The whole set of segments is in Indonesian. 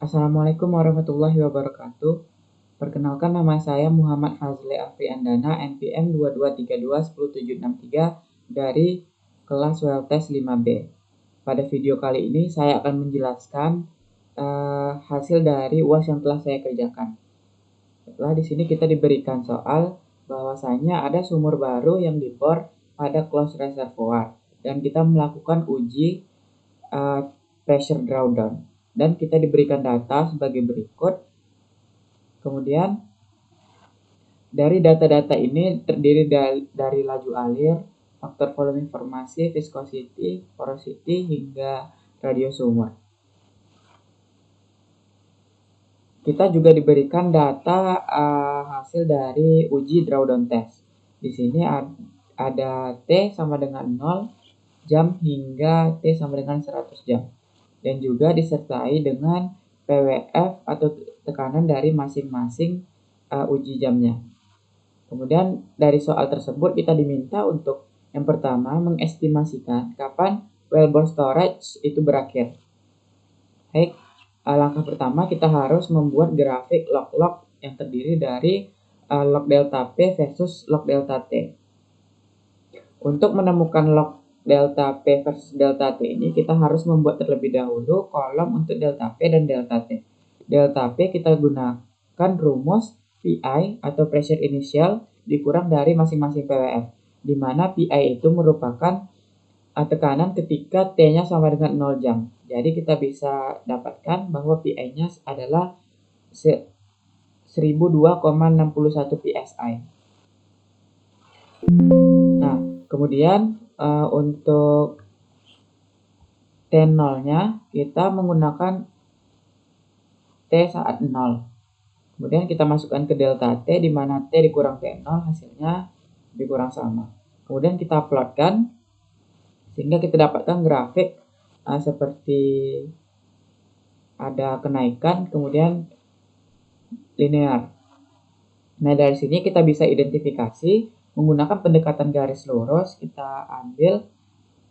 Assalamualaikum warahmatullahi wabarakatuh. Perkenalkan, nama saya Muhammad Fazli Afriandana, NPM 22321073 dari kelas WLTES 5B. Pada video kali ini saya akan menjelaskan hasil dari UAS yang telah saya kerjakan. Setelah di sini kita diberikan soal bahwasanya ada sumur baru yang dibor pada closed reservoir dan kita melakukan uji pressure drawdown. Dan kita diberikan data sebagai berikut. Kemudian dari data-data ini terdiri dari laju alir, faktor volume informasi, viscosity, porosity, hingga radius sumur. Kita juga diberikan data hasil dari uji drawdown test. Di sini ada T sama dengan 0 jam hingga T sama dengan 100 jam. Dan juga disertai dengan PWF atau tekanan dari masing-masing uji jamnya. Kemudian dari soal tersebut kita diminta untuk yang pertama mengestimasikan kapan wellbore storage itu berakhir. Baik, langkah pertama kita harus membuat grafik log-log yang terdiri dari log delta P versus log delta T. Untuk menemukan log delta P versus delta T ini kita harus membuat terlebih dahulu kolom untuk delta P dan delta T. Delta P kita gunakan rumus PI atau pressure initial dikurang dari masing-masing PWF, di mana PI itu merupakan tekanan ketika T-nya sama dengan 0 jam. Jadi kita bisa dapatkan bahwa PI-nya adalah 1002,61 PSI. Nah, kemudian untuk T0-nya kita menggunakan T saat 0. Kemudian kita masukkan ke delta T, di mana T dikurang T0 hasilnya dikurang sama. Kemudian kita plotkan sehingga kita dapatkan grafik seperti ada kenaikan kemudian linear. Nah, dari sini kita bisa identifikasi menggunakan pendekatan garis lurus. Kita ambil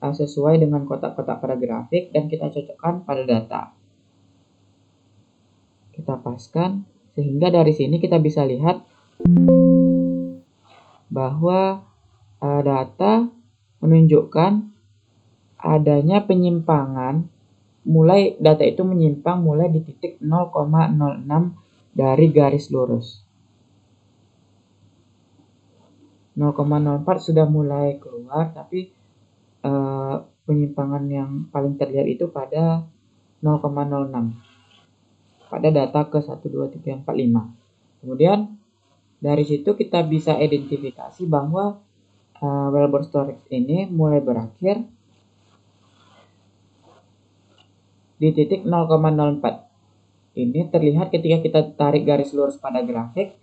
sesuai dengan kotak-kotak pada grafik dan kita cocokkan pada data. Kita paskan sehingga dari sini kita bisa lihat bahwa data menunjukkan adanya penyimpangan, data itu menyimpang mulai di titik 0,06 dari garis lurus. 0,04 sudah mulai keluar, tapi penyimpangan yang paling terlihat itu pada 0,06 pada data ke 1, 2, 3, 4, 5. Kemudian dari situ kita bisa identifikasi bahwa wellbore storage ini mulai berakhir di titik 0,04. Ini terlihat ketika kita tarik garis lurus pada grafik.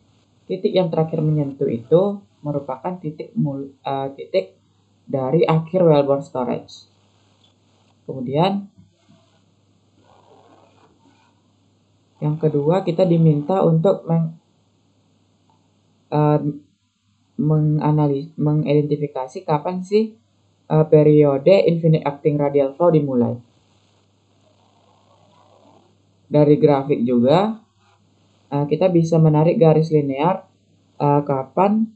Titik yang terakhir menyentuh itu merupakan titik dari akhir wellbore storage. Kemudian yang kedua, kita diminta untuk mengidentifikasi kapan sih periode infinite acting radial flow dimulai. Dari grafik juga kita bisa menarik garis linear kapan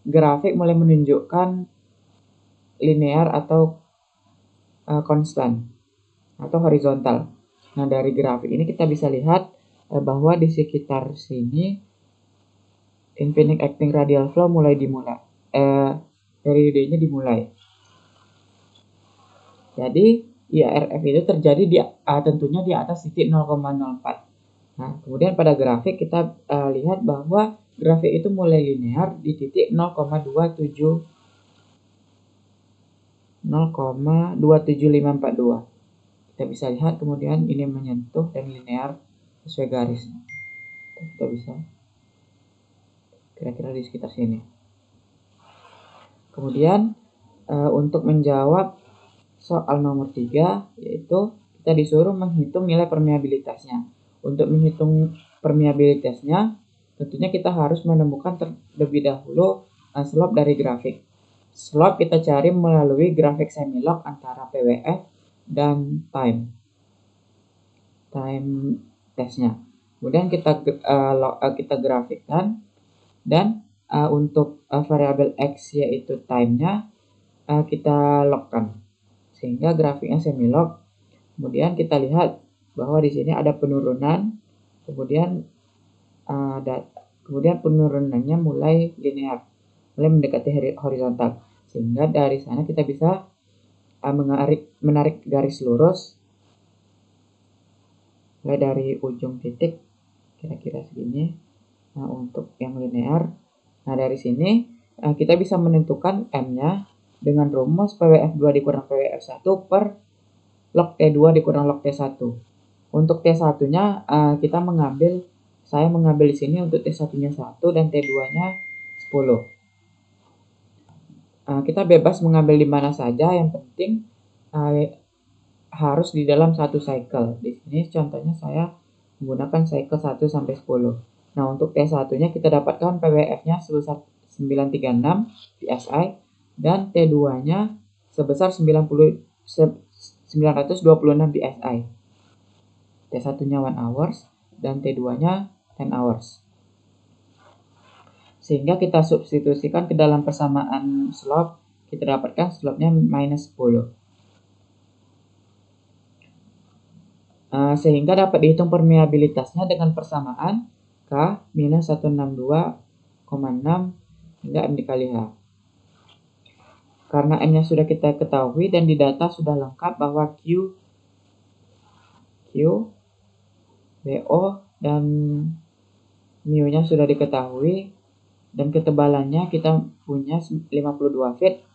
grafik mulai menunjukkan linear atau konstan atau horizontal. Nah, dari grafik ini kita bisa lihat bahwa di sekitar sini infinite acting radial flow mulai dimulai. Periodenya dimulai. Jadi IARF itu terjadi tentunya di atas titik 0,04. Nah, kemudian pada grafik kita lihat bahwa grafik itu mulai linear di titik 0,27542. Kita bisa lihat kemudian ini menyentuh dan linear sesuai garis. Kita bisa kira-kira di sekitar sini. Kemudian untuk menjawab soal nomor 3, yaitu kita disuruh menghitung nilai permeabilitasnya. Untuk menghitung permeabilitasnya, tentunya kita harus menemukan terlebih dahulu slope dari grafik. slope kita cari melalui grafik semilog antara PWF dan time testnya. Kemudian kita grafikkan, dan untuk variabel x yaitu time-nya kita logkan sehingga grafiknya semilog. Kemudian kita lihat bahwa di sini ada penurunan, kemudian penurunannya mulai linear, mulai mendekati horizontal, sehingga dari sana kita bisa menarik garis lurus mulai dari ujung titik kira-kira segini. Nah, untuk yang linear, nah dari sini kita bisa menentukan M-nya dengan rumus PWF2 dikurang PWF1 per log T2 dikurang log T1. Untuk T1-nya saya mengambil di sini untuk T1-nya 1 dan T2-nya 10. Kita bebas mengambil di mana saja, yang penting harus di dalam satu cycle. Di sini contohnya saya menggunakan cycle 1 sampai 10. Nah, untuk T1-nya kita dapatkan PWF-nya sebesar 936 PSI dan T2-nya sebesar 926 PSI. T1-nya 1 hours dan T2-nya 10 hours. Sehingga kita substitusikan ke dalam persamaan slope, kita dapatkan slope-nya minus 10. Sehingga dapat dihitung permeabilitasnya dengan persamaan K minus 162,6 hingga M dikali H. Karena M-nya sudah kita ketahui dan di data sudah lengkap bahwa Q, BO, dan mu-nya sudah diketahui, dan ketebalannya kita punya 52 feet,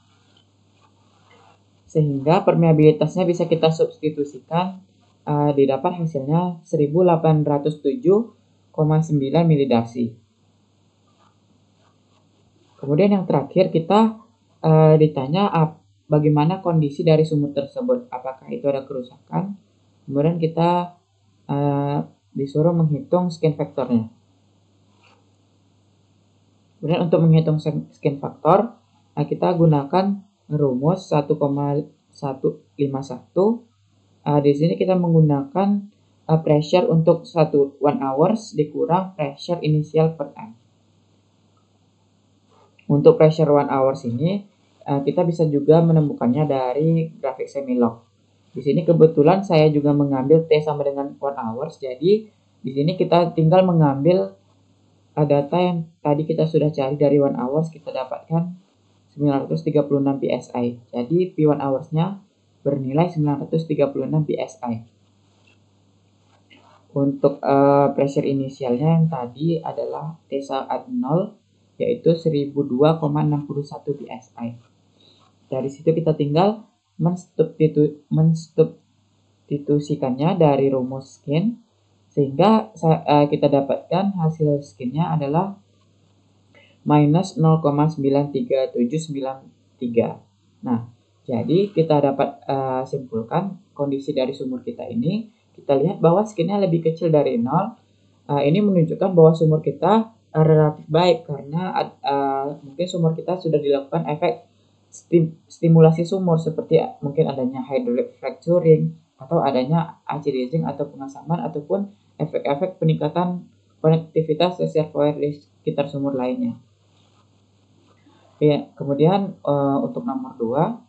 sehingga permeabilitasnya bisa kita substitusikan, didapat hasilnya 1807,9 milidasi. Kemudian yang terakhir kita ditanya bagaimana kondisi dari sumur tersebut, apakah itu ada kerusakan. Kemudian kita disuruh menghitung skin faktornya. Kemudian untuk menghitung skin faktor, kita gunakan rumus 1,151. Di sini kita menggunakan pressure untuk 1 hours dikurang pressure inisial per M. Untuk pressure 1 hours ini kita bisa juga menemukannya dari grafik semilog. Di sini kebetulan saya juga mengambil T sama dengan 1 hours, jadi di sini kita tinggal mengambil data yang tadi kita sudah cari dari 1 hours, kita dapatkan 936 PSI. Jadi P1 hours-nya bernilai 936 PSI. Untuk pressure inisialnya yang tadi adalah T saat 0, yaitu 1002,61 PSI. Dari situ kita tinggal mensubstitusikannya dari rumus skin, sehingga kita dapatkan hasil skinnya adalah minus 0,93793. Nah, jadi kita dapat simpulkan kondisi dari sumur kita ini. Kita lihat bahwa skinnya lebih kecil dari 0. Ini menunjukkan bahwa sumur kita relatif baik, karena mungkin sumur kita sudah dilakukan efek stimulasi sumur, seperti mungkin adanya hydraulic fracturing atau adanya acidizing atau pengasaman, ataupun efek-efek peningkatan konektivitas reservoir di sekitar sumur lainnya. Ya, kemudian untuk nomor 2,